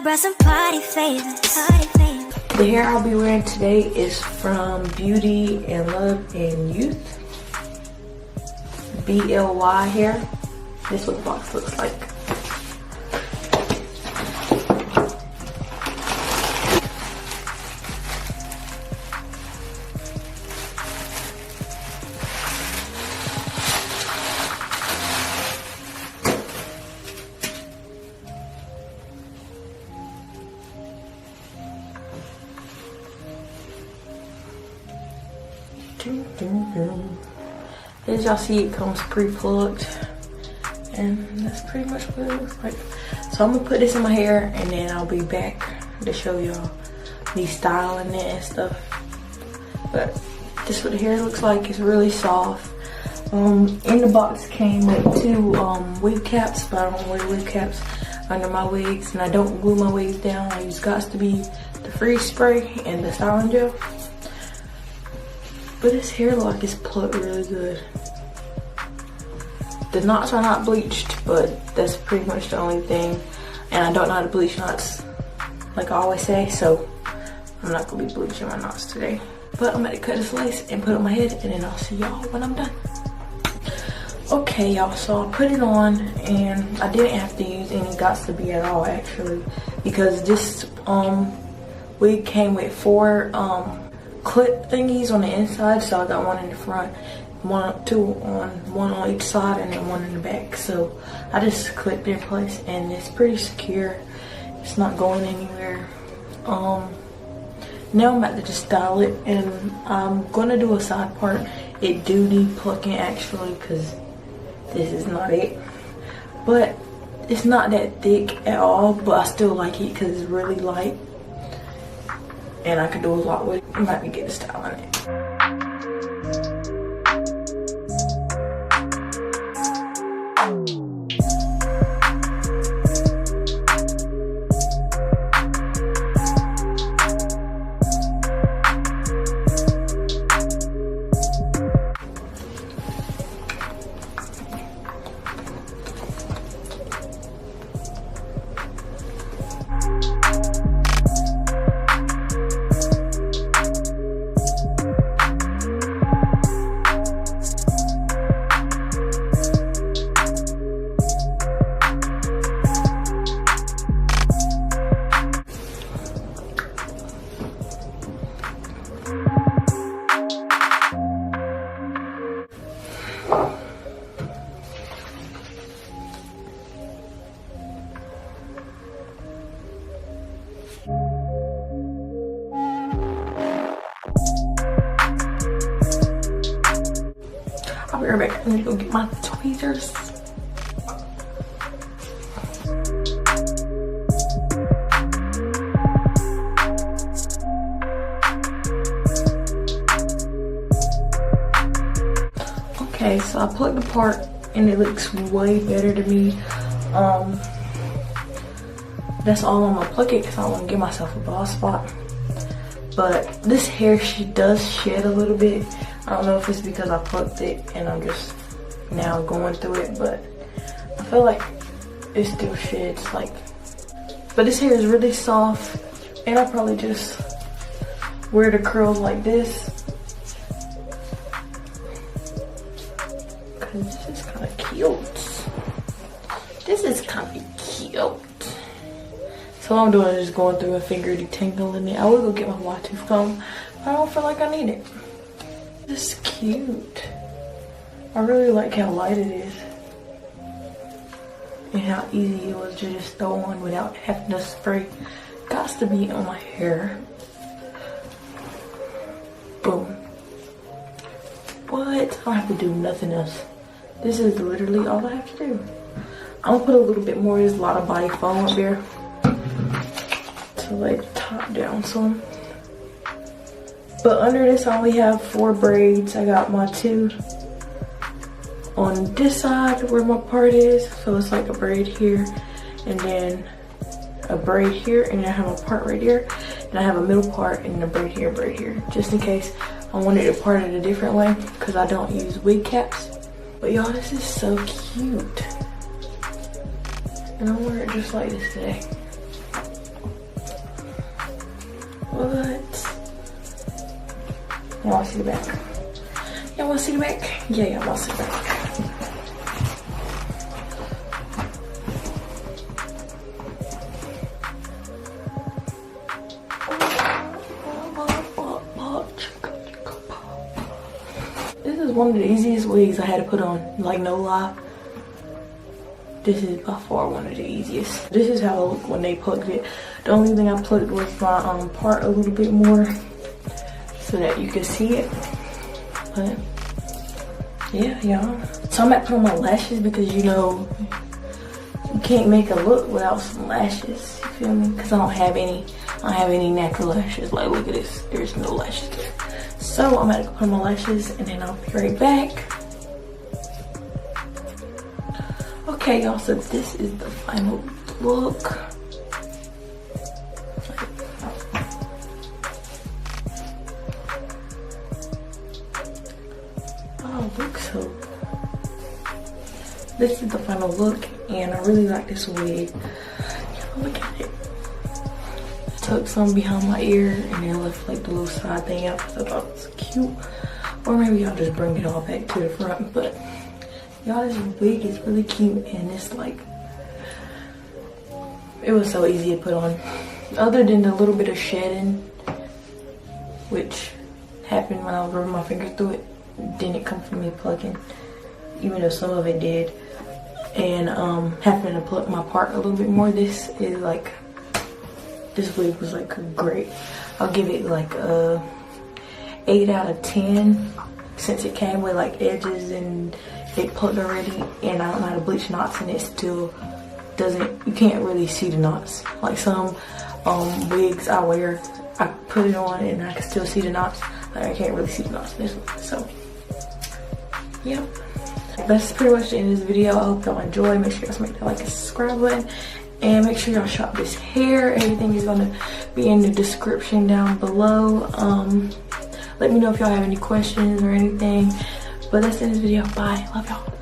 I brought some party favors, party favors. The hair I'll be wearing today is from Beauty and Love and Youth. BLY Hair. This is what the box looks like. As y'all see, it comes pre-plucked, and that's pretty much what it looks like. So I'm gonna put this in my hair, and then I'll be back to show y'all me styling it and stuff. But this is what the hair looks like. It's really soft. In the box came with 2 wig caps, but I don't wear wig caps under my wigs, and I don't glue my wigs down. I use Gots to Be the freeze spray and the styling gel. But this hair lock is plucked really good. The knots are not bleached, but that's pretty much the only thing. And I don't know how to bleach knots, like I always say, so I'm not gonna be bleaching my knots today. But I'm gonna cut this lace and put it on my head, and then I'll see y'all when I'm done. Okay, y'all, so I put it on, and I didn't have to use any Gots to Be at all, actually, because this wig came with 4 clip thingies on the inside, so I got one in the front, one on each side, and then one in the back. So I just clipped it in place, and it's pretty secure. It's not going anywhere. Now I'm about to just style it, and I'm gonna do a side part. It do need plucking actually, because this is not it, but it's not that thick at all, but I still like it because it's really light. And I could do a lot with it. I'm about to get the style on it. I'll be right back. I'm gonna go get my tweezers. Okay, so I plucked the part, and it looks way better to me. That's all I'm gonna pluck it, because I don't want to give myself a bald spot. But this hair, she does shed a little bit. I don't know if it's because I plucked it and I'm just now going through it, but I feel like it still sheds. Like, but this hair is really soft, and I probably just wear the curls like this, because this is kind of cute. This is kind of cute. So all I'm doing is just going through a finger detangling it. I will go get my wide tooth comb, but I don't feel like I need it. This is cute. I really like how light it is, and how easy it was to just throw on without having to spray Gots to Be on my hair. Boom. What? I don't have to do nothing else. This is literally all I have to do. I'm gonna put a little bit more. There's a lot of body foam up there to like top down some. But under this, I only have 4 braids. I got my 2 on this side where my part is. So it's like a braid here, and then a braid here, and then I have a part right here. And I have a middle part and a braid here, just in case I wanted to part it a different way, because I don't use wig caps. But y'all, this is so cute. And I'll wear it just like this today. But y'all wanna see the back? Y'all wanna see the back? Yeah, y'all wanna see the back. This is one of the easiest wigs I had to put on, like no lie. This is by far one of the easiest. This is how I look when they plugged it. The only thing I plugged was my part a little bit more so that you can see it. But yeah, y'all. So I'm about to put on my lashes because you know you can't make a look without some lashes. You feel me? Because I don't have any natural lashes. Like look at this. There's no lashes there. So I'm about to put on my lashes and then I'll be right back. Okay, y'all, so this is the final look. Oh, look so. This is the final look, and I really like this wig. Look at it. I took some behind my ear and then left like the little side thing out because I thought it was cute. Or maybe I'll just bring it all back to the front, but. Y'all, this wig is really cute and it's like, it was so easy to put on. Other than the little bit of shedding, which happened when I was rubbing my fingers through it, didn't come from me plucking, even though some of it did. And having to pluck my part a little bit more, this wig was like great. I'll give it like a 8 out of 10 since it came with like edges and it plucked already, and I don't know how to bleach knots and it still doesn't, you can't really see the knots. Like some wigs I wear, I put it on and I can still see the knots. Like I can't really see the knots in this one. So yeah, that's pretty much the end of this video. I hope y'all enjoy. Make sure y'all smack that like and subscribe button, and make sure y'all shop this hair. Everything is gonna be in the description down below. Let me know if y'all have any questions or anything. But that's the end of this video. Bye. Love y'all.